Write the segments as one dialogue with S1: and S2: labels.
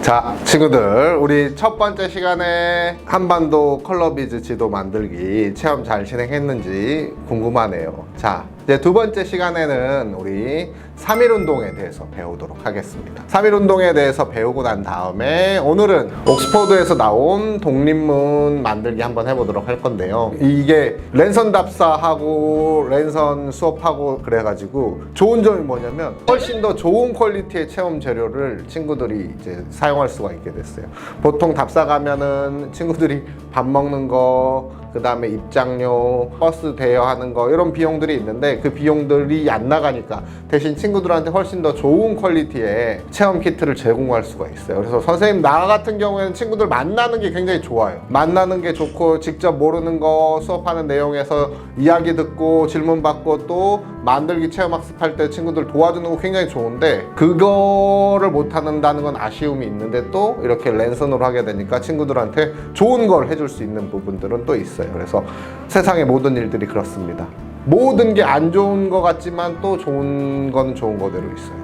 S1: 자, 친구들, 우리 첫 번째 시간에 한반도 컬러비즈 지도 만들기 체험 잘 진행했는지 궁금하네요. 자, 이제 두 번째 시간에는 우리 3.1 운동에 대해서 배우도록 하겠습니다. 3.1 운동에 대해서 배우고 난 다음에 오늘은 옥스퍼드에서 나온 독립문 만들기 한번 해보도록 할 건데요. 이게 랜선 답사하고 랜선 수업하고 그래가지고 좋은 점이 뭐냐면 훨씬 더 좋은 퀄리티의 체험 재료를 친구들이 이제 사용할 수가 있게 됐어요. 보통 답사 가면은 친구들이 밥 먹는 거, 그 다음에 입장료, 버스 대여하는 거 이런 비용들이 있는데 그 비용들이 안 나가니까 대신 친구들한테 훨씬 더 좋은 퀄리티의 체험 키트를 제공할 수가 있어요. 그래서 선생님 나 같은 경우에는 친구들 만나는 게 굉장히 좋아요. 만나는 게 좋고 직접 모르는 거 수업하는 내용에서 이야기 듣고 질문 받고 또 만들기 체험 학습할 때 친구들 도와주는 거 굉장히 좋은데 그거를 못 한다는 건 아쉬움이 있는데 또 이렇게 랜선으로 하게 되니까 친구들한테 좋은 걸 해줄 수 있는 부분들은 또 있어요. 그래서 세상의 모든 일들이 그렇습니다. 모든 게 안 좋은 것 같지만 또 좋은 건 좋은 거대로 있어요.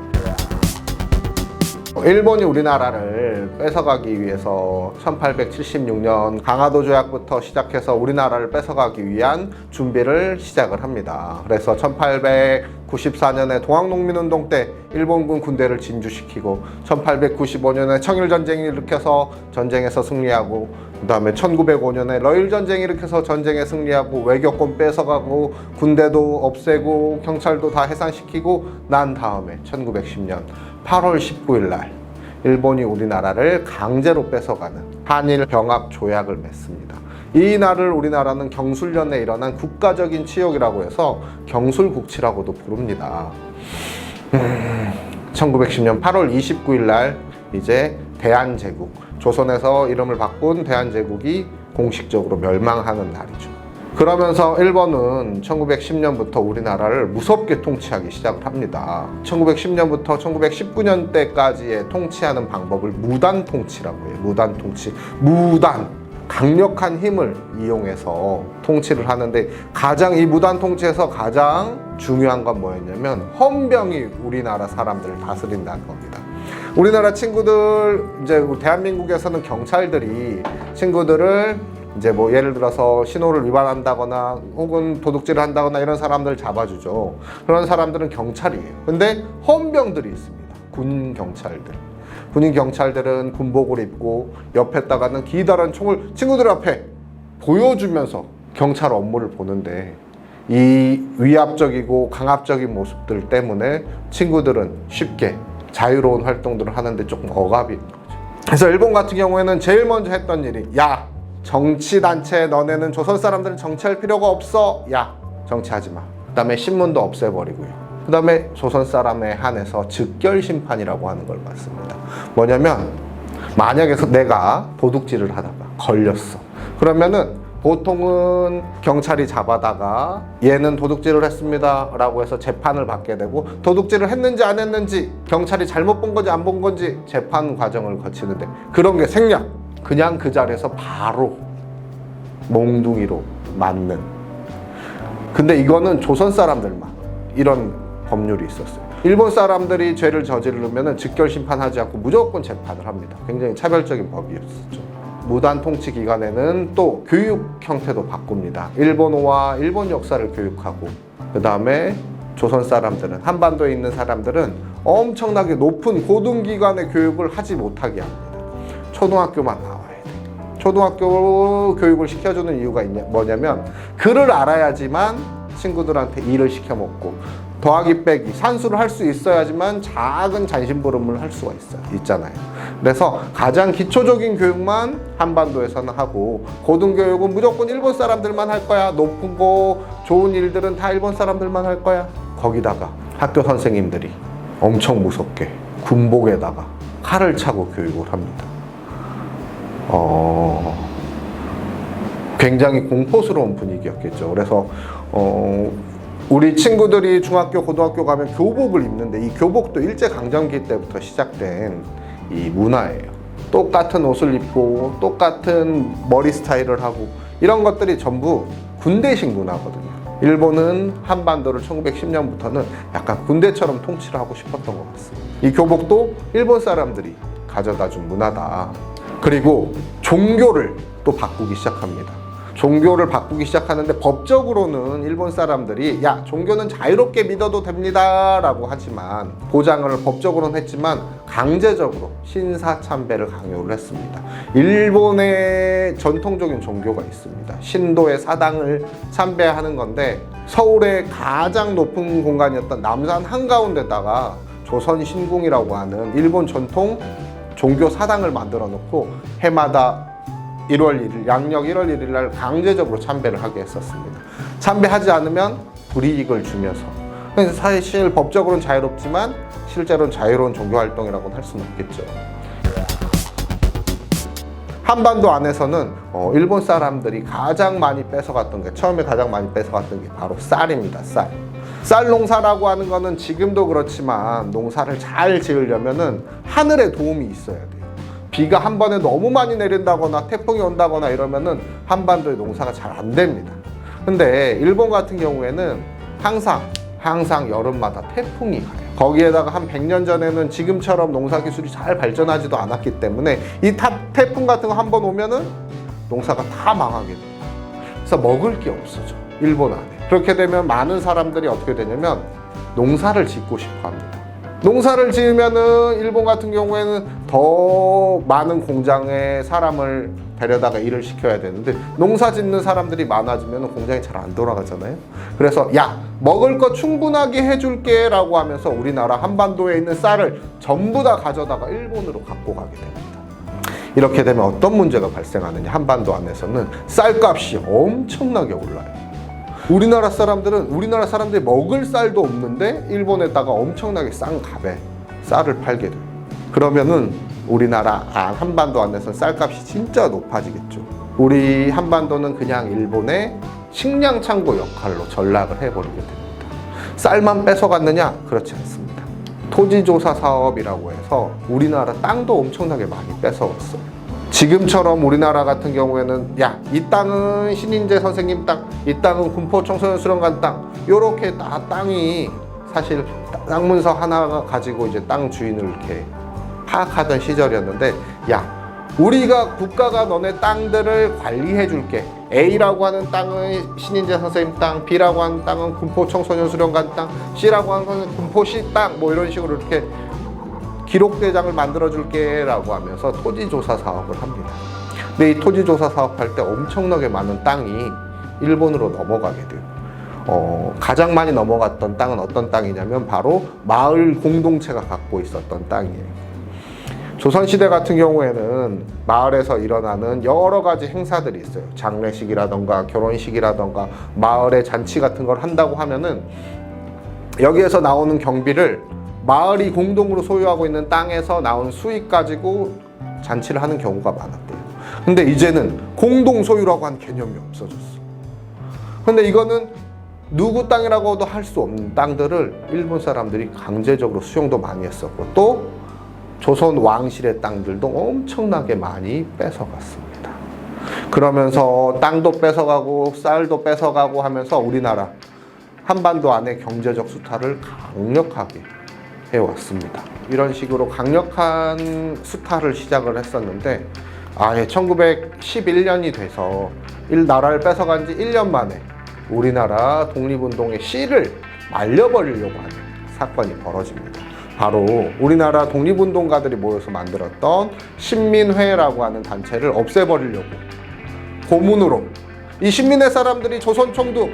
S1: 일본이 우리나라를 뺏어가기 위해서 1876년 강화도 조약부터 시작해서 우리나라를 뺏어가기 위한 준비를 시작을 합니다. 그래서 1894년에 동학농민운동 때 일본군 군대를 진주시키고 1895년에 청일전쟁을 일으켜서 전쟁에서 승리하고 그 다음에 1905년에 러일전쟁을 일으켜서 전쟁에 승리하고 외교권 뺏어가고 군대도 없애고 경찰도 다 해산시키고 난 다음에 1910년 8월 19일 날 일본이 우리나라를 강제로 뺏어가는 한일 병합 조약을 맺습니다. 이 날을 우리나라는 경술련에 일어난 국가적인 치욕이라고 해서 경술국치라고도 부릅니다. 1910년 8월 29일 날 이제 대한제국, 조선에서 이름을 바꾼 대한제국이 공식적으로 멸망하는 날이죠. 그러면서 일본은 1910년부터 우리나라를 무섭게 통치하기 시작을 합니다. 1910년부터 1919년대까지의 통치하는 방법을 무단 통치라고 해요. 무단 통치. 무단. 강력한 힘을 이용해서 통치를 하는데 이 무단 통치에서 가장 중요한 건 뭐였냐면 헌병이 우리나라 사람들을 다스린다는 겁니다. 우리나라 친구들, 이제 대한민국에서는 경찰들이 친구들을 이제 뭐 예를 들어서 신호를 위반한다거나 혹은 도둑질을 한다거나 이런 사람들을 잡아주죠. 그런 사람들은 경찰이에요. 근데 헌병들이 있습니다. 군인 경찰들. 군인 경찰들은 군복을 입고 옆에다가는 기다란 총을 친구들 앞에 보여주면서 경찰 업무를 보는데 이 위압적이고 강압적인 모습들 때문에 친구들은 쉽게 자유로운 활동들을 하는데 조금 억압이 있는 거죠. 그래서 일본 같은 경우에는 제일 먼저 했던 일이 야! 정치단체 너네는 조선 사람들은 정치할 필요가 없어. 야, 정치하지 마. 그 다음에 신문도 없애버리고요. 그 다음에 조선 사람에 한해서 즉결심판이라고 하는 걸 봤습니다. 뭐냐면 만약에 내가 도둑질을 하다가 걸렸어. 그러면은 보통은 경찰이 잡아다가 얘는 도둑질을 했습니다 라고 해서 재판을 받게 되고 도둑질을 했는지 안 했는지 경찰이 잘못 본 건지 안 본 건지 재판 과정을 거치는데 그런 게 생략. 그냥 그 자리에서 바로 몽둥이로 맞는. 근데 이거는 조선 사람들만 이런 법률이 있었어요. 일본 사람들이 죄를 저지르면 즉결심판하지 않고 무조건 재판을 합니다. 굉장히 차별적인 법이었었죠. 무단 통치 기간에는 또 교육 형태도 바꿉니다. 일본어와 일본 역사를 교육하고 그 다음에 조선 사람들은 한반도에 있는 사람들은 엄청나게 높은 고등기관의 교육을 하지 못하게 합니다. 초등학교만 나와야 돼. 초등학교 교육을 시켜주는 이유가 뭐냐면 글을 알아야지만 친구들한테 일을 시켜먹고 더하기 빼기 산수를 할 수 있어야지만 작은 잔심부름을 할 수가 있잖아요. 그래서 가장 기초적인 교육만 한반도에서는 하고 고등교육은 무조건 일본 사람들만 할 거야. 높은 거 좋은 일들은 다 일본 사람들만 할 거야. 거기다가 학교 선생님들이 엄청 무섭게 군복에다가 칼을 차고 교육을 합니다. 굉장히 공포스러운 분위기였겠죠. 그래서 우리 친구들이 중학교, 고등학교 가면 교복을 입는데 이 교복도 일제강점기 때부터 시작된 이 문화예요. 똑같은 옷을 입고 똑같은 머리 스타일을 하고 이런 것들이 전부 군대식 문화거든요. 일본은 한반도를 1910년부터는 약간 군대처럼 통치를 하고 싶었던 것 같습니다. 이 교복도 일본 사람들이 가져다 준 문화다. 그리고 종교를 또 바꾸기 시작합니다. 종교를 바꾸기 시작하는데 법적으로는 일본 사람들이 야, 종교는 자유롭게 믿어도 됩니다 라고 하지만 보장을 법적으로는 했지만 강제적으로 신사참배를 강요를 했습니다. 일본의 전통적인 종교가 있습니다. 신도의 사당을 참배하는 건데 서울의 가장 높은 공간이었던 남산 한가운데다가 조선 신궁이라고 하는 일본 전통 종교 사당을 만들어 놓고 해마다 1월 1일, 양력 1월 1일 날 강제적으로 참배를 하게 했었습니다. 참배하지 않으면 불이익을 주면서. 그래서 사실 법적으로는 자유롭지만 실제로는 자유로운 종교 활동이라고는 할 수는 없겠죠. 한반도 안에서는 일본 사람들이 가장 많이 뺏어갔던 게, 처음에 가장 많이 뺏어갔던 게 바로 쌀입니다. 쌀 농사라고 하는 거는 지금도 그렇지만 농사를 잘 지으려면은 하늘의 도움이 있어야 돼요. 비가 한 번에 너무 많이 내린다거나 태풍이 온다거나 이러면은 한반도의 농사가 잘 안 됩니다. 근데 일본 같은 경우에는 항상 여름마다 태풍이 가요. 거기에다가 한 100년 전에는 지금처럼 농사 기술이 잘 발전하지도 않았기 때문에 이 태풍 같은 거 한 번 오면은 농사가 다 망하게 돼요. 그래서 먹을 게 없어져, 일본 안에. 그렇게 되면 많은 사람들이 어떻게 되냐면 농사를 짓고 싶어 합니다. 농사를 지으면은 일본 같은 경우에는 더 많은 공장에 사람을 데려다가 일을 시켜야 되는데 농사 짓는 사람들이 많아지면 공장이 잘 안 돌아가잖아요. 그래서 야, 먹을 거 충분하게 해줄게 라고 하면서 우리나라 한반도에 있는 쌀을 전부 다 가져다가 일본으로 갖고 가게 됩니다. 이렇게 되면 어떤 문제가 발생하느냐, 한반도 안에서는 쌀값이 엄청나게 올라요. 우리나라 사람들이 먹을 쌀도 없는데 일본에다가 엄청나게 싼 값에 쌀을 팔게 돼요. 그러면은 우리나라 한반도 안에서 쌀값이 진짜 높아지겠죠. 우리 한반도는 그냥 일본의 식량 창고 역할로 전락을 해버리게 됩니다. 쌀만 뺏어갔느냐? 그렇지 않습니다. 토지조사 사업이라고 해서 우리나라 땅도 엄청나게 많이 뺏어갔어요. 지금처럼 우리나라 같은 경우에는 야, 이 땅은 신인재 선생님 땅, 이 땅은 군포 청소년 수련관 땅, 요렇게 다 땅이 사실 땅 문서 하나 가지고 이제 땅 주인을 이렇게 파악하던 시절이었는데, 야, 우리가 국가가 너네 땅들을 관리해 줄게. A라고 하는 땅은 신인재 선생님 땅, B라고 하는 땅은 군포 청소년 수련관 땅, C라고 하는 건 군포시 땅, 뭐 이런 식으로 이렇게 기록대장을 만들어줄게 라고 하면서 토지조사 사업을 합니다. 근데 이 토지조사 사업할 때 엄청나게 많은 땅이 일본으로 넘어가게 돼요. 가장 많이 넘어갔던 땅은 어떤 땅이냐면 바로 마을 공동체가 갖고 있었던 땅이에요. 조선시대 같은 경우에는 마을에서 일어나는 여러 가지 행사들이 있어요. 장례식이라던가 결혼식이라던가 마을의 잔치 같은 걸 한다고 하면은 여기에서 나오는 경비를 마을이 공동으로 소유하고 있는 땅에서 나온 수익 가지고 잔치를 하는 경우가 많았대요. 근데 이제는 공동 소유라고 하는 개념이 없어졌어. 근데 이거는 누구 땅이라고도 할 수 없는 땅들을 일본 사람들이 강제적으로 수용도 많이 했었고, 또 조선 왕실의 땅들도 엄청나게 많이 뺏어갔습니다. 그러면서 땅도 뺏어가고 쌀도 뺏어가고 하면서 우리나라 한반도 안에 경제적 수탈을 강력하게 해왔습니다. 이런 식으로 강력한 수탈을 시작을 했었는데, 1911년이 돼서 나라를 뺏어간 지 1년 만에 우리나라 독립운동의 씨를 말려버리려고 하는 사건이 벌어집니다. 바로 우리나라 독립운동가들이 모여서 만들었던 신민회라고 하는 단체를 없애버리려고 고문으로 이 신민회 사람들이 조선 총독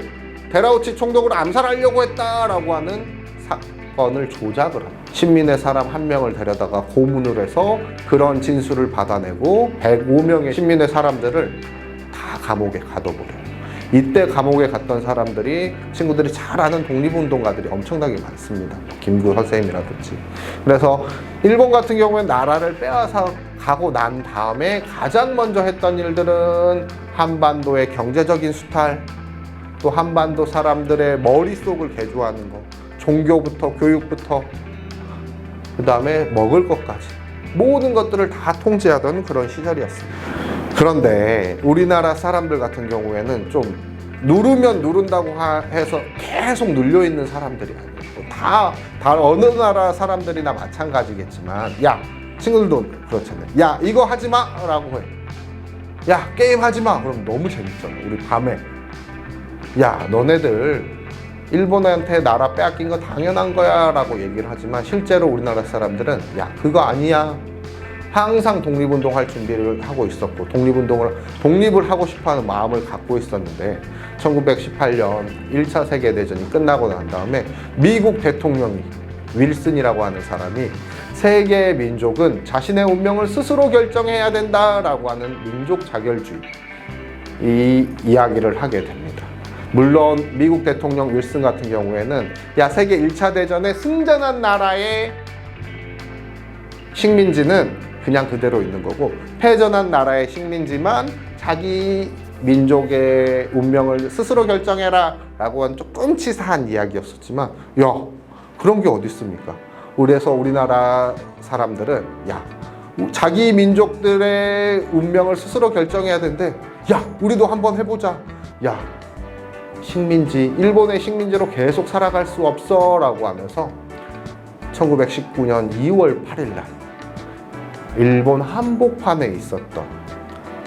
S1: 데라우치 총독을 암살하려고 했다라고 하는 사건을 조작을 합니다. 신민회 사람 한 명을 데려다가 고문을 해서 그런 진술을 받아내고 105명의 신민회 사람들을 다 감옥에 가둬버려요. 이때 감옥에 갔던 사람들이 친구들이 잘 아는 독립운동가들이 엄청나게 많습니다. 김구 선생님이라든지. 그래서 일본 같은 경우에 나라를 빼앗아 가고 난 다음에 가장 먼저 했던 일들은 한반도의 경제적인 수탈, 또 한반도 사람들의 머릿속을 개조하는 거, 종교부터 교육부터 그 다음에 먹을 것까지 모든 것들을 다 통제하던 그런 시절이었습니다. 그런데 우리나라 사람들 같은 경우에는 좀 누르면 누른다고 해서 계속 눌려있는 사람들이 아니에요. 다 어느 나라 사람들이나 마찬가지겠지만, 야, 친구들도 그렇잖아요. 야, 이거 하지 마! 라고 해. 야, 게임 하지 마! 그럼 너무 재밌잖아. 우리 밤에. 야, 너네들 일본한테 나라 빼앗긴 거 당연한 거야 라고 얘기를 하지만 실제로 우리나라 사람들은 야, 그거 아니야. 항상 독립운동 할 준비를 하고 있었고 독립을 하고 싶어하는 마음을 갖고 있었는데 1918년 1차 세계대전이 끝나고 난 다음에 미국 대통령이 윌슨이라고 하는 사람이 세계의 민족은 자신의 운명을 스스로 결정해야 된다라고 하는 민족 자결주의 이 이야기를 하게 됩니다. 물론 미국 대통령 윌슨 같은 경우에는 야, 세계 1차 대전에 승전한 나라의 식민지는 그냥 그대로 있는 거고 패전한 나라의 식민지만 자기 민족의 운명을 스스로 결정해라 라고 한 조금 치사한 이야기였었지만 야, 그런 게 어디 있습니까? 그래서 우리나라 사람들은 야, 자기 민족들의 운명을 스스로 결정해야 되는데 야, 우리도 한번 해보자. 야, 식민지, 일본의 식민지로 계속 살아갈 수 없어 라고 하면서 1919년 2월 8일 날 일본 한복판에 있었던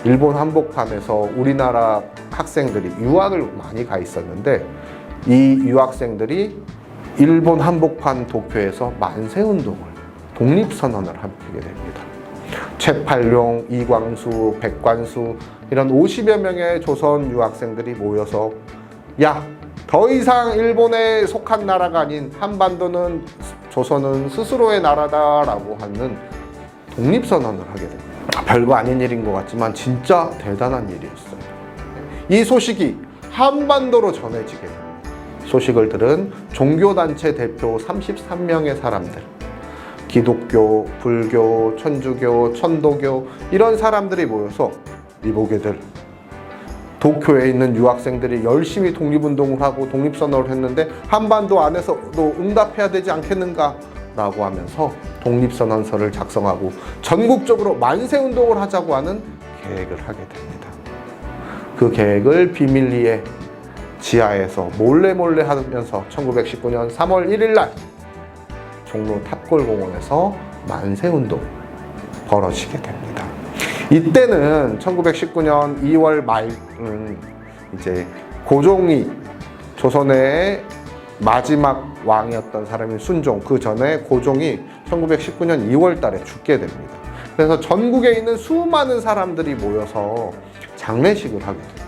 S1: 일본 한복판에서 우리나라 학생들이 유학을 많이 가 있었는데 이 유학생들이 일본 한복판 도쿄에서 만세운동을 독립선언을 하게 됩니다. 최팔룡, 이광수, 백관수 이런 50여 명의 조선 유학생들이 모여서 야, 더 이상 일본에 속한 나라가 아닌 한반도는 조선은 스스로의 나라다라고 하는 독립선언을 하게 됩니다. 별거 아닌 일인 것 같지만 진짜 대단한 일이었어요. 이 소식이 한반도로 전해지게 됩니다. 소식을 들은 종교단체 대표 33명의 사람들, 기독교, 불교, 천주교, 천도교 이런 사람들이 모여서 이보게들 도쿄에 있는 유학생들이 열심히 독립운동을 하고 독립선언을 했는데 한반도 안에서도 응답해야 되지 않겠는가 라고 하면서 독립선언서를 작성하고 전국적으로 만세운동을 하자고 하는 계획을 하게 됩니다. 그 계획을 비밀리에 지하에서 몰래 하면서 1919년 3월 1일 날 종로 탑골공원에서 만세운동이 벌어지게 됩니다. 이때는 1919년 2월 말 이제 고종이 조선의 마지막 왕이었던 사람인 순종, 그 전에 고종이 1919년 2월 달에 죽게 됩니다. 그래서 전국에 있는 수많은 사람들이 모여서 장례식을 하게 돼요.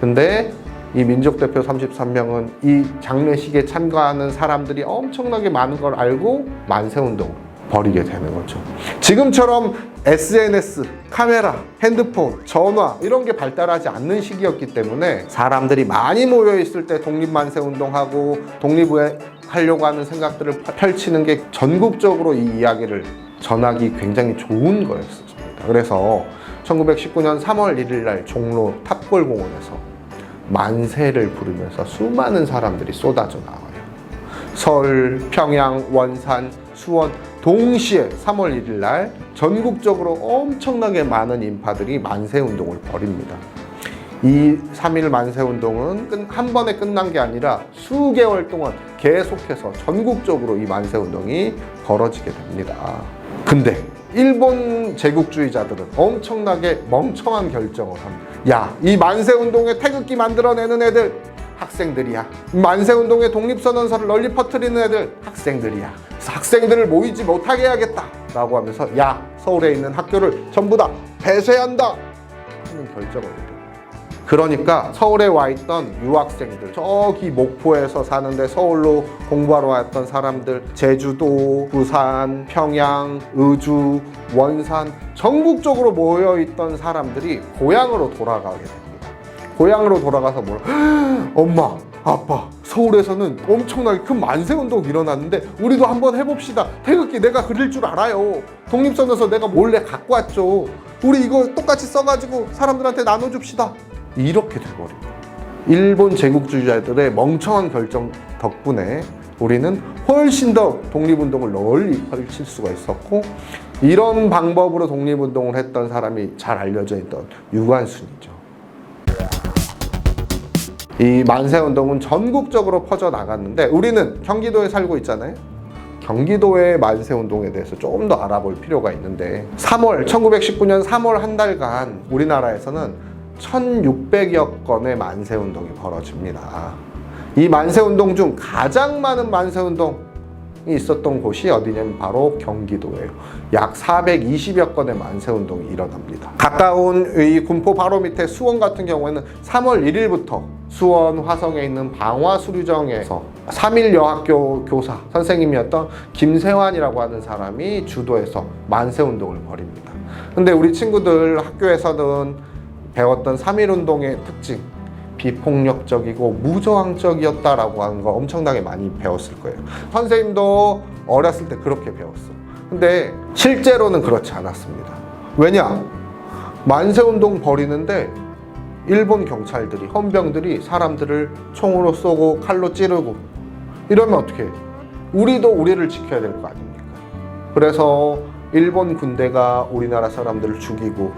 S1: 근데 이 민족대표 33명은 이 장례식에 참가하는 사람들이 엄청나게 많은 걸 알고 만세운동을 벌이게 되는 거죠. 지금처럼 SNS, 카메라, 핸드폰, 전화 이런 게 발달하지 않는 시기였기 때문에 사람들이 많이 모여 있을 때 독립만세운동하고 독립을 하려고 하는 생각들을 펼치는 게 전국적으로 이 이야기를 전하기 굉장히 좋은 거였습니다. 그래서 1919년 3월 1일 날 종로 탑골공원에서 만세를 부르면서 수많은 사람들이 쏟아져 나와요. 서울, 평양, 원산, 수원 동시에 3월 1일 날 전국적으로 엄청나게 많은 인파들이 만세운동을 벌입니다. 이 3일 만세운동은 한 번에 끝난 게 아니라 수개월 동안 계속해서 전국적으로 이 만세운동이 벌어지게 됩니다. 근데 일본 제국주의자들은 엄청나게 멍청한 결정을 합니다. 야, 이 만세운동에 태극기 만들어내는 애들 학생들이야. 만세운동의 독립선언서를 널리 퍼뜨리는 애들 학생들이야. 그래서 학생들을 모이지 못하게 해야겠다 라고 하면서 야, 서울에 있는 학교를 전부 다 폐쇄한다 하는 결정을 해요. 그러니까 서울에 와 있던 유학생들, 저기 목포에서 사는데 서울로 공부하러 왔던 사람들, 제주도, 부산, 평양, 의주, 원산 전국적으로 모여있던 사람들이 고향으로 돌아가게 됩니다. 고향으로 돌아가서 엄마, 아빠, 서울에서는 엄청나게 큰 만세운동이 일어났는데 우리도 한번 해봅시다. 태극기 내가 그릴 줄 알아요. 독립선언서 내가 몰래 갖고 왔죠. 우리 이거 똑같이 써가지고 사람들한테 나눠줍시다. 이렇게 돼버립니다. 일본 제국주의자들의 멍청한 결정 덕분에 우리는 훨씬 더 독립운동을 널리 펼칠 수가 있었고, 이런 방법으로 독립운동을 했던 사람이 잘 알려져 있던 유관순이죠. 이 만세운동은 전국적으로 퍼져나갔는데 우리는 경기도에 살고 있잖아요. 경기도의 만세운동에 대해서 조금 더 알아볼 필요가 있는데 1919년 3월 한 달간 우리나라에서는 1600여 건의 만세운동이 벌어집니다. 이 만세운동 중 가장 많은 만세운동이 있었던 곳이 어디냐면 바로 경기도예요. 약 420여 건의 만세운동이 일어납니다. 가까운 이 군포 바로 밑에 수원 같은 경우에는 3월 1일부터 수원 화성에 있는 방화수류정에서 3일 여학교 교사 선생님이었던 김세환이라고 하는 사람이 주도해서 만세운동을 벌입니다. 근데 우리 친구들 학교에서는 배웠던 3.1운동의 특징, 비폭력적이고 무저항적이었다라고 하는 거 엄청나게 많이 배웠을 거예요. 선생님도 어렸을 때 그렇게 배웠어. 근데 실제로는 그렇지 않았습니다. 왜냐? 만세운동 벌이는데 일본 경찰들이, 헌병들이 사람들을 총으로 쏘고 칼로 찌르고 이러면 어떻게 해? 우리도 우리를 지켜야 될 거 아닙니까? 그래서 일본 군대가 우리나라 사람들을 죽이고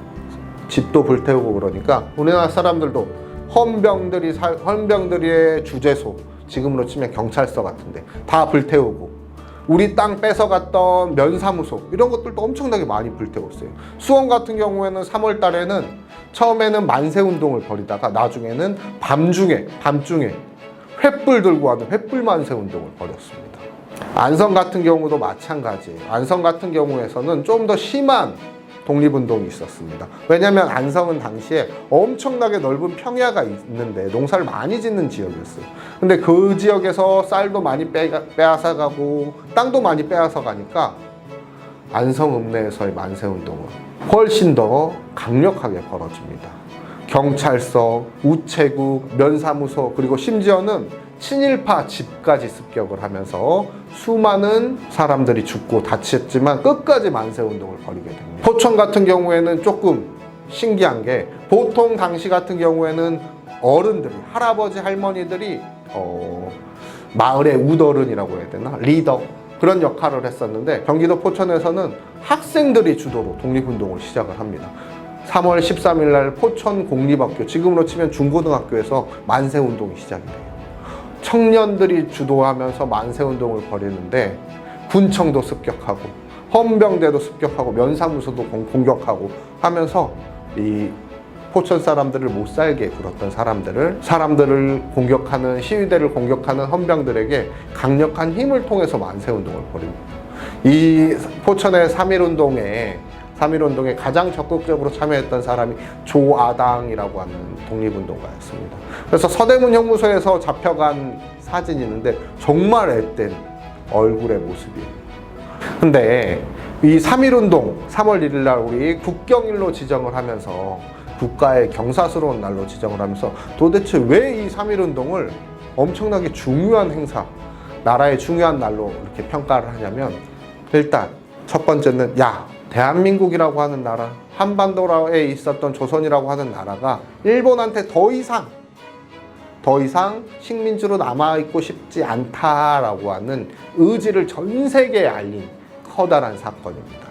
S1: 집도 불태우고 그러니까 우리나라 사람들도 헌병들의 주재소, 지금으로 치면 경찰서 같은데 다 불태우고 우리 땅 뺏어갔던 면사무소 이런 것들도 엄청나게 많이 불태웠어요. 수원 같은 경우에는 3월 달에는 처음에는 만세운동을 벌이다가 나중에는 밤중에 횃불 들고 하는 횃불 만세운동을 벌였습니다. 안성 같은 경우도 마찬가지예요. 안성 같은 경우에서는 좀 더 심한 독립운동이 있었습니다. 왜냐하면 안성은 당시에 엄청나게 넓은 평야가 있는데 농사를 많이 짓는 지역이었어요. 근데 그 지역에서 쌀도 많이 빼앗아가고 땅도 많이 빼앗아가니까 안성 읍내에서의 만세운동은 훨씬 더 강력하게 벌어집니다. 경찰서, 우체국, 면사무소 그리고 심지어는 친일파 집까지 습격을 하면서 수많은 사람들이 죽고 다쳤지만 끝까지 만세운동을 벌이게 됩니다. 포천 같은 경우에는 조금 신기한 게 보통 당시 같은 경우에는 어른들이, 할아버지 할머니들이 마을의 우더른이라고 해야 되나? 리더 그런 역할을 했었는데 경기도 포천에서는 학생들이 주도로 독립운동을 시작을 합니다. 3월 13일 날 포천 공립학교, 지금으로 치면 중고등학교에서 만세운동이 시작이 돼요. 청년들이 주도하면서 만세운동을 벌이는데 군청도 습격하고 헌병대도 습격하고 면사무소도 공격하고 하면서 이 포천 사람들을 못 살게 굴었던 사람들을 공격하는, 시위대를 공격하는 헌병들에게 강력한 힘을 통해서 만세운동을 벌입니다. 이 포천의 3.1운동에 가장 적극적으로 참여했던 사람이 조아당이라고 하는 독립운동가였습니다. 그래서 서대문 형무소에서 잡혀간 사진이 있는데 정말 앳된 얼굴의 모습이에요. 근데 이 3.1운동 3월 1일 날 우리 국경일로 지정을 하면서 국가의 경사스러운 날로 지정을 하면서 도대체 왜 이 3.1운동을 엄청나게 중요한 행사, 나라의 중요한 날로 이렇게 평가를 하냐면 일단 첫 번째는 대한민국이라고 하는 나라, 한반도에 있었던 조선이라고 하는 나라가 일본한테 더 이상 식민지로 남아있고 싶지 않다라고 하는 의지를 전 세계에 알린 커다란 사건입니다.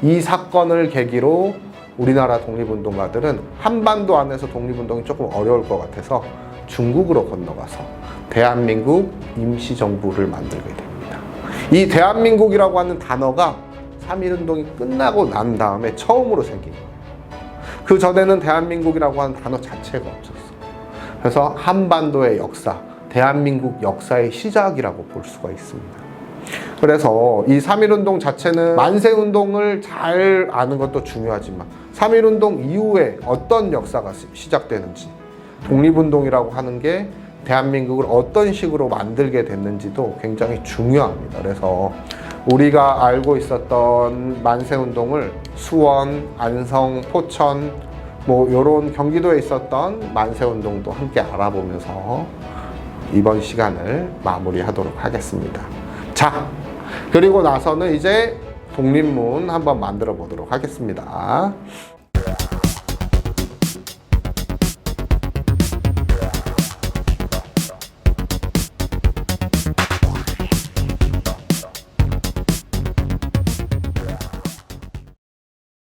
S1: 이 사건을 계기로 우리나라 독립운동가들은 한반도 안에서 독립운동이 조금 어려울 것 같아서 중국으로 건너가서 대한민국 임시정부를 만들게 됩니다. 이 대한민국이라고 하는 단어가 3.1운동이 끝나고 난 다음에 처음으로 생긴 거예요. 그 전에는 대한민국이라고 하는 단어 자체가 없었어. 그래서 한반도의 역사, 대한민국 역사의 시작이라고 볼 수가 있습니다. 그래서 이 3.1운동 자체는 만세운동을 잘 아는 것도 중요하지만 3.1운동 이후에 어떤 역사가 시작되는지, 독립운동이라고 하는 게 대한민국을 어떤 식으로 만들게 됐는지도 굉장히 중요합니다. 그래서 우리가 알고 있었던 만세운동을 수원, 안성, 포천 요런 경기도에 있었던 만세운동도 함께 알아보면서 이번 시간을 마무리하도록 하겠습니다. 자, 그리고 나서는 이제 독립문 한번 만들어 보도록 하겠습니다.